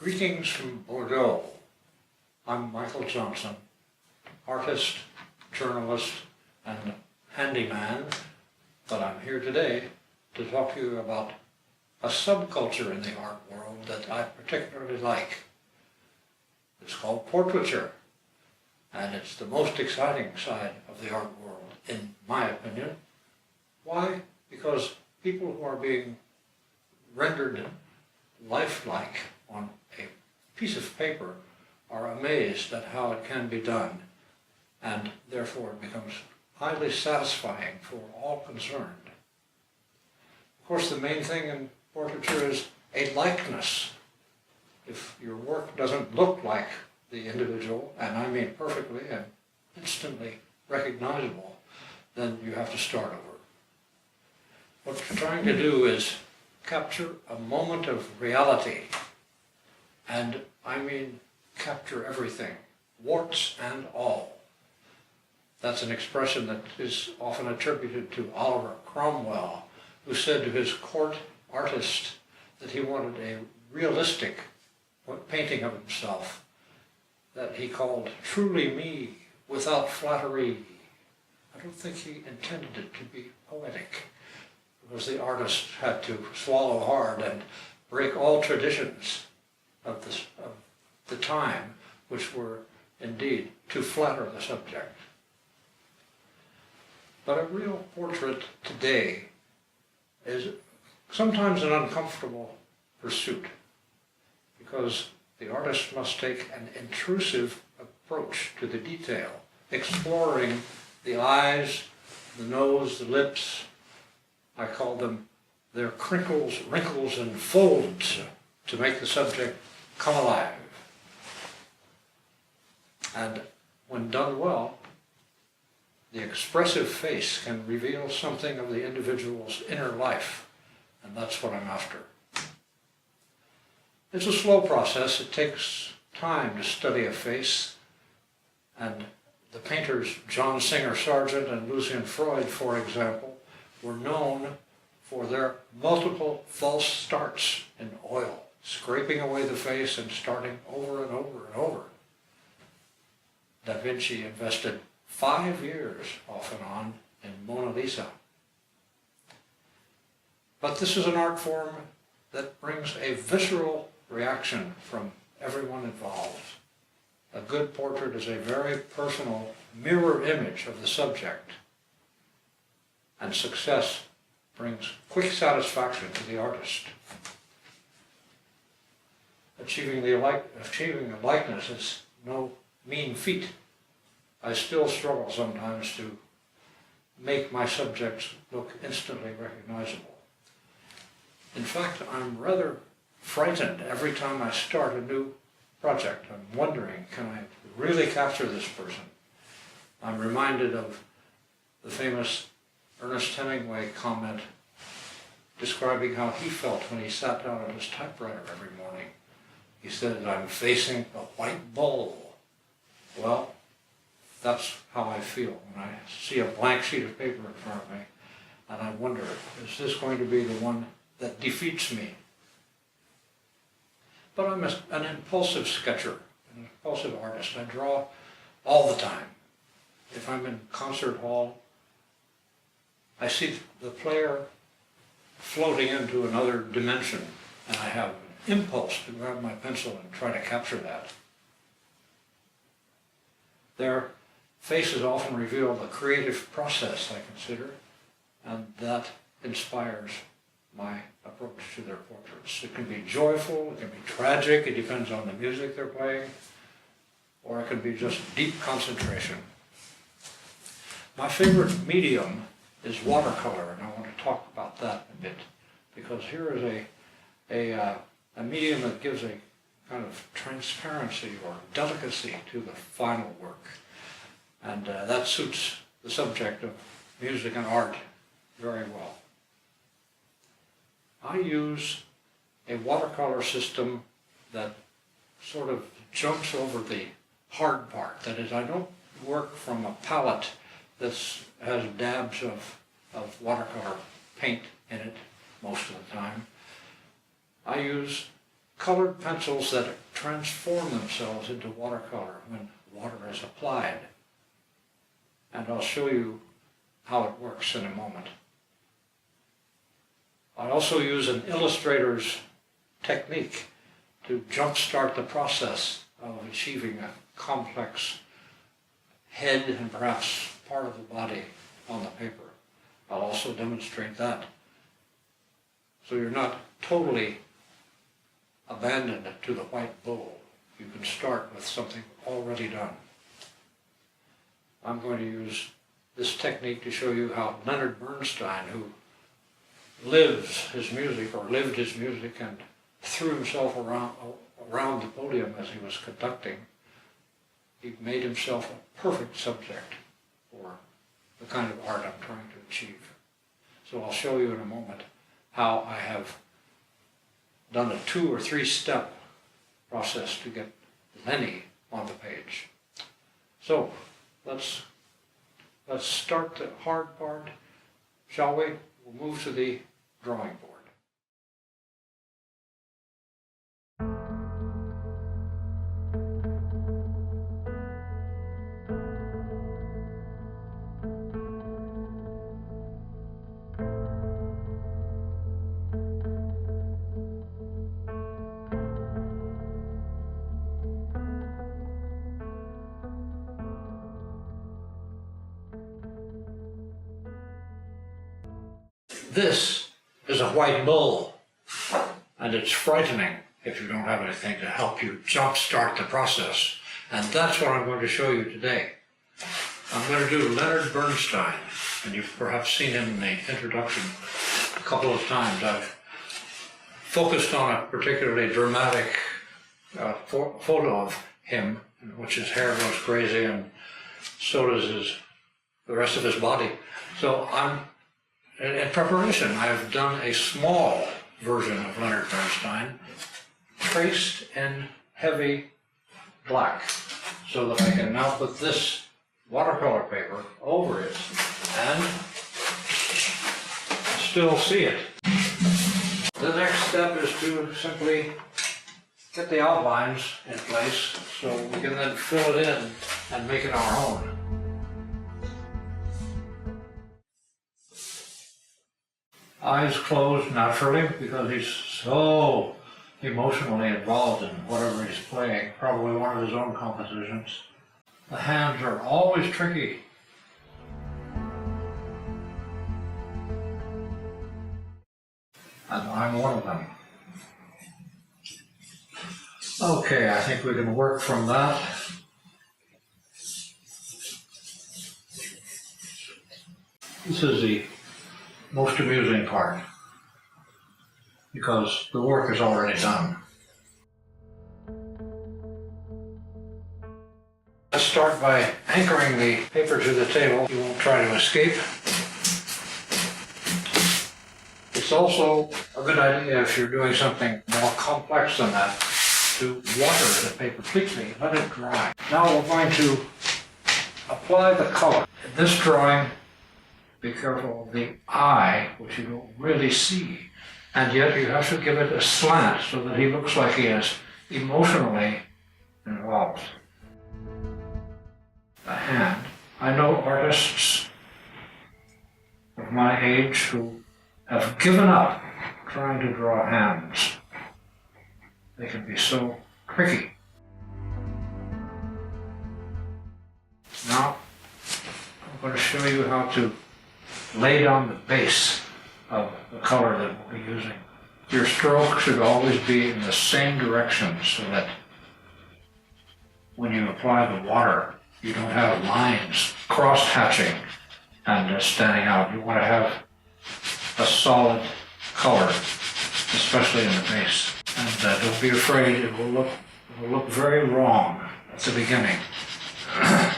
Greetings from Bordeaux. I'm Michael Johnson, artist, journalist, and handyman, but I'm here today to talk to you about a subculture in the art world that I particularly like. It's called portraiture, and it's the most exciting side of the art world, in my opinion. Why? Because people who are being rendered lifelike on a piece of paper are amazed at how it can be done, and therefore it becomes highly satisfying for all concerned. Of course, the main thing in portraiture is a likeness. If your work doesn't look like the individual, and I mean perfectly and instantly recognizable, then you have to start over. What you're trying to do is capture a moment of reality, and I mean capture everything, warts and all. That's an expression that is often attributed to Oliver Cromwell, who said to his court artist that he wanted a realistic painting of himself that he called "truly me, without flattery." I don't think he intended it to be poetic, because the artist had to swallow hard and break all traditions of the time, which were indeed to flatter the subject. But a real portrait today is sometimes an uncomfortable pursuit, because the artist must take an intrusive approach to the detail, exploring the eyes, the nose, the lips. I call them their crinkles, wrinkles, and folds to make the subject come alive. And when done well, the expressive face can reveal something of the individual's inner life, and that's what I'm after. It's a slow process. It takes time to study a face, and the painters John Singer Sargent and Lucian Freud, for example, were known for their multiple false starts in oil, scraping away the face and starting over and over and over. Da Vinci invested 5 years off and on in Mona Lisa. But this is an art form that brings a visceral reaction from everyone involved. A good portrait is a very personal mirror image of the subject, and success brings quick satisfaction to the artist. Achieving a likeness is no mean feat. I still struggle sometimes to make my subjects look instantly recognizable. In fact, I'm rather frightened every time I start a new project. I'm wondering, can I really capture this person? I'm reminded of the famous Ernest Hemingway comment describing how he felt when he sat down at his typewriter every morning. He said, "I'm facing a white bull." Well, that's how I feel when I see a blank sheet of paper in front of me, and I wonder, is this going to be the one that defeats me? But I'm an impulsive sketcher, an impulsive artist. I draw all the time. If I'm in concert hall, I see the player floating into another dimension, and I have an impulse to grab my pencil and try to capture that. Their faces often reveal the creative process, I consider, and that inspires my approach to their portraits. It can be joyful, it can be tragic, it depends on the music they're playing, or it can be just deep concentration. My favorite medium is watercolor, and I want to talk about that a bit, because here is a medium that gives a kind of transparency or delicacy to the final work, and that suits the subject of music and art very well. I use a watercolor system that sort of jumps over the hard part. That is, I don't work from a palette that has dabs of watercolor paint in it most of the time. I use colored pencils that transform themselves into watercolor when water is applied. And I'll show you how it works in a moment. I also use an illustrator's technique to jumpstart the process of achieving a complex head and perhaps part of the body on the paper. I'll also demonstrate that. So you're not totally abandoned to the white bowl. You can start with something already done. I'm going to use this technique to show you how Leonard Bernstein, who lives his music or lived his music and threw himself around the podium as he was conducting, he made himself a perfect subject for the kind of art I'm trying to achieve. So I'll show you in a moment how I have done a 2 or 3 step process to get Lenny on the page. So let's start the hard part, shall we? We'll move to the drawing board. This is a white bull, and it's frightening if you don't have anything to help you jumpstart the process. And that's what I'm going to show you today. I'm going to do Leonard Bernstein, and you've perhaps seen him in the introduction a couple of times. I've focused on a particularly dramatic photo of him, in which his hair goes crazy and so does the rest of his body. So in preparation, I've done a small version of Leonard Bernstein, traced in heavy black, so that I can now put this watercolor paper over it and still see it. The next step is to simply get the outlines in place so we can then fill it in and make it our own. Eyes closed naturally because he's so emotionally involved in whatever he's playing, probably one of his own compositions. The hands are always tricky. And I'm one of them. Okay, I think we can work from that. This is the most amusing part, because the work is already done. Let's start by anchoring the paper to the table. You won't try to escape. It's also a good idea, if you're doing something more complex than that, to water the paper completely, let it dry. Now we're going to apply the color. In this drawing, be careful of the eye, which you don't really see, and yet you have to give it a slant so that he looks like he is emotionally involved. The hand. I know artists of my age who have given up trying to draw hands. They can be so tricky. Now, I'm going to show you how to lay down the base of the color that we'll be using. Your stroke should always be in the same direction so that when you apply the water, you don't have lines cross-hatching and standing out. You want to have a solid color, especially in the base. And don't be afraid, it will look very wrong at the beginning.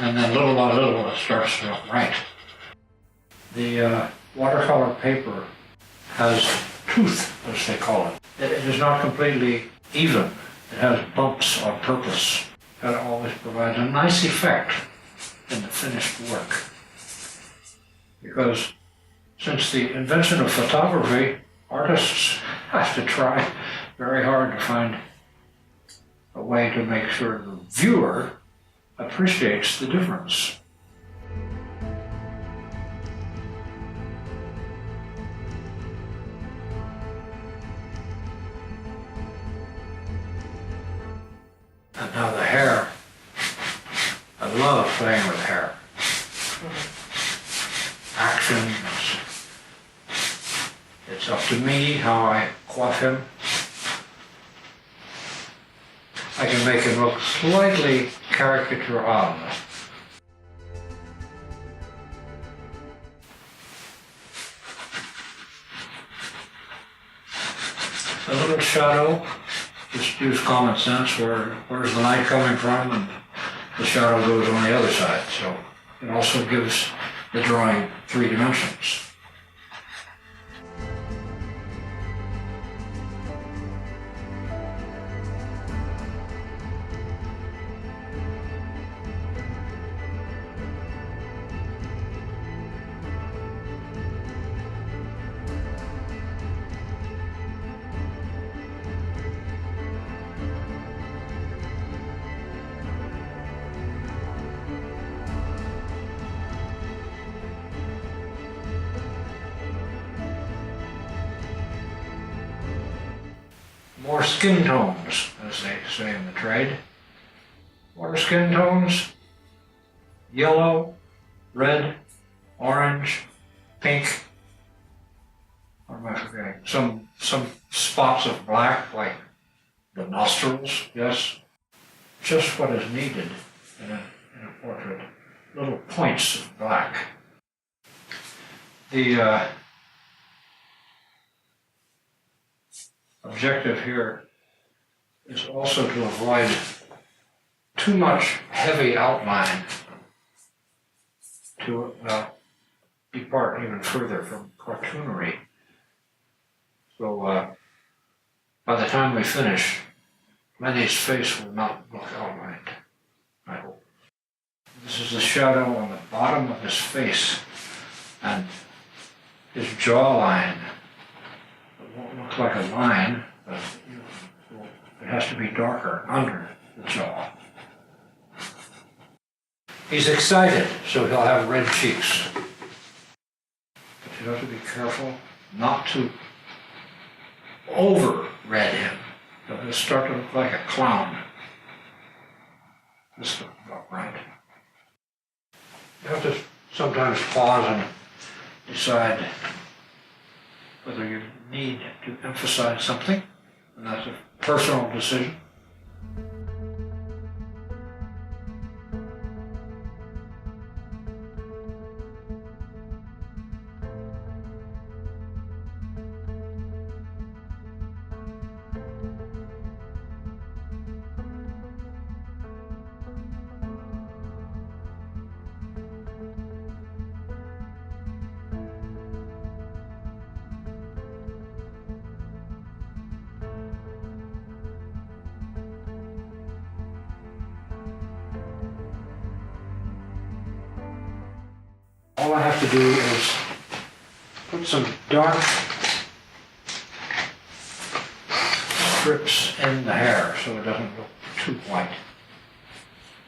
And then little by little it starts to look right. The watercolor paper has tooth, as they call it. It is not completely even. It has bumps on purpose. That always provides a nice effect in the finished work. Because since the invention of photography, artists have to try very hard to find a way to make sure the viewer appreciates the difference. And now the hair. I love playing with hair. Action. It's up to me how I coif him. I can make him look slightly caricatural. A little shadow. Just use common sense. Where's the light coming from, and the shadow goes on the other side. So it also gives the drawing 3 dimensions. More skin tones, as they say in the trade. More skin tones: yellow, red, orange, pink. What am I forgetting? Some spots of black, like the nostrils, yes. Just what is needed in a portrait. Little points of black. The objective here is also to avoid too much heavy outline to depart even further from cartoonery. So by the time we finish, Lenny's face will not look outlined, I hope. This is the shadow on the bottom of his face and his jawline. It won't look like a line, but it has to be darker under the jaw. He's excited, so he'll have red cheeks. But you have to be careful not to over-red him. He'll start to look like a clown. This looks about right. You have to sometimes pause and decide whether you need to emphasize something, and that's a personal decision. All I have to do is put some dark strips in the hair so it doesn't look too white.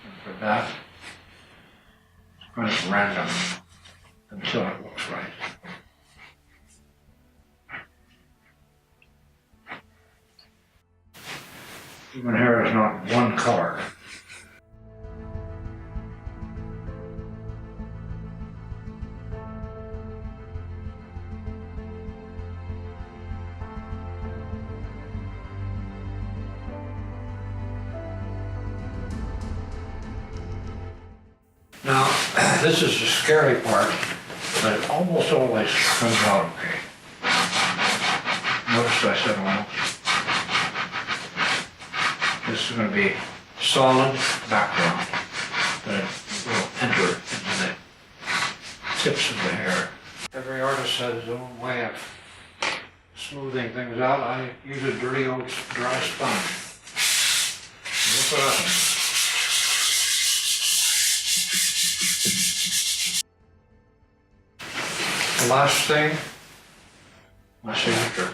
And for that, it's kind of random until it looks right. Human hair is not one color. Now, this is the scary part, but it almost always comes out okay. Notice I said almost. This is going to be solid background, but it will enter into the tips of the hair. Every artist has his own way of smoothing things out. I use a dirty old dry sponge. And look what happens. The last thing, my signature.